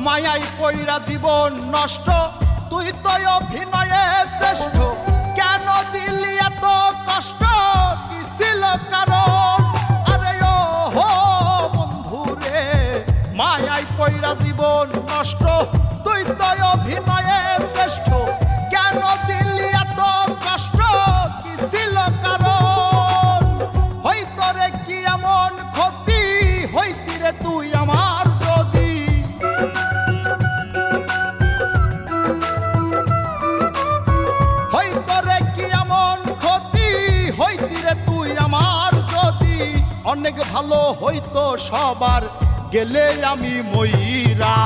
মায়াই পইরা জীবন নষ্ট, তুই তো অভিনয়ে শ্রেষ্ঠ। কেন দিলি এত কষ্ট, কি ছিল কারণ? আরে ও হো বন্ধু রে, মায়াই পইরা জীবন নষ্ট, তুই তো অভিনয়ে শ্রেষ্ঠ। কেন দিলি এত কষ্ট, কি ছিল কারণ? হইতো রে কি এমন ক্ষতি, হইতি রে তুই আমার যদি। হইতো রে কি এমন ক্ষতি, হইতি রে তুই আমার যদি। অনেক ভালো হইতো সবার, গেলে আমি ময়রা।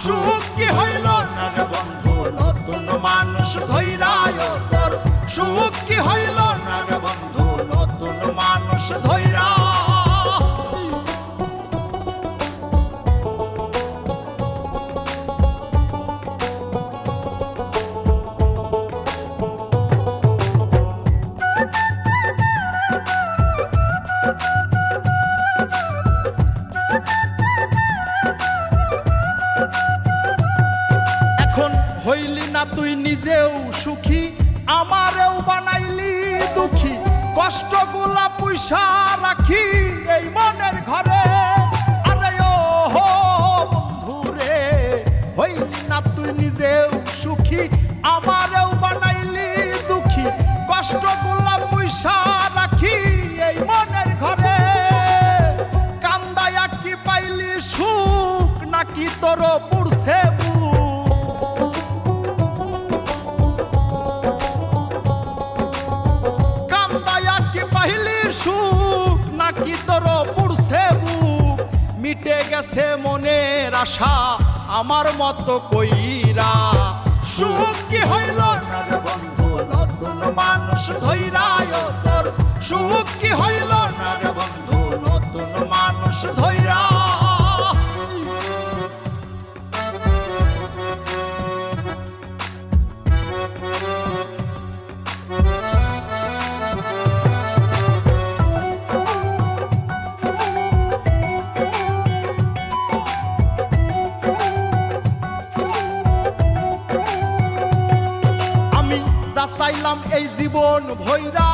সুখ কি হইল না রে বন্ধু, নতুন মানুষ ধৈরায় তোর। সুখ কি হইল না রে বন্ধু, নতুন মানুষ ধৈরা। হইলি না তুই নিজেও সুখী, আমারেও বানাইলি দুঃখী। কষ্টগুলা পয়সা রাখি এই মনের ঘরে। আরে ও হো বন্ধু রে, হইলি না তুই নিজেও সুখী, আমারেও বানাইলি দুঃখী। কষ্টগুলা পয়সা রাখি এই মনের ঘরে। কান্দায়া কি পাইলি সুখ, নাকি তোর পুরছে সুখ, নাকি তোর পুরছে বুক? মিটে গেছে মনের আশা আমার মতো কইরা। সুখ কি হইল না রে বন্ধু, নতুন মানুষ ধৈরায় তোর। সুখ কি হইল না রে বন্ধু, নতুন মানুষ ধৈরা। চাইলাম এই জীবন ভৈরা,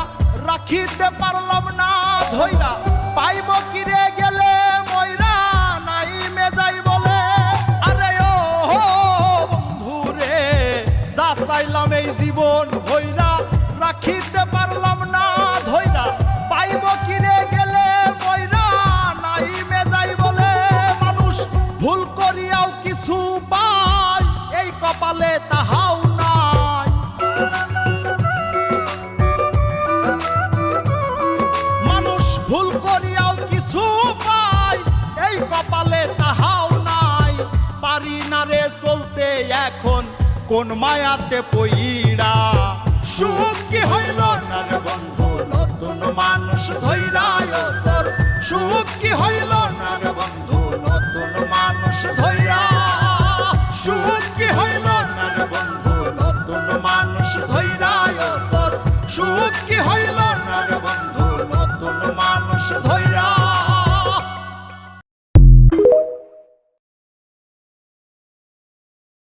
রাখিতে পারলাম না ধৈরা। পাইব কিরে গেলে ময়রা, নাই মেজাই বলে। আরে ও হো বন্ধু রে, যা চাইলাম এই জীবন ভৈরা, রাখিতে পারলাম না ধৈরা। পাইব কিরে গেলে ময়রা, নাই মেজাই বলে। মানুষ ভুল করিয়াও কিছু পায়, এই কপালে তাহাও নাই। ভুল করিয়াও কিছু পাই, এই কপালে তাহাও নাই। পারি না রে চলতে এখন কোন মায়াতে পইরা। সুখ কি হইল না রে বন্ধু, নতুন মানুষ ধৈরায় তোর। সুখ কি হইল না রে বন্ধু, নতুন মানুষ ধৈরা। সুখ কি হইল না রে বন্ধু, নতুন মানুষ ধৈরায় তোর। সুখ কি হইল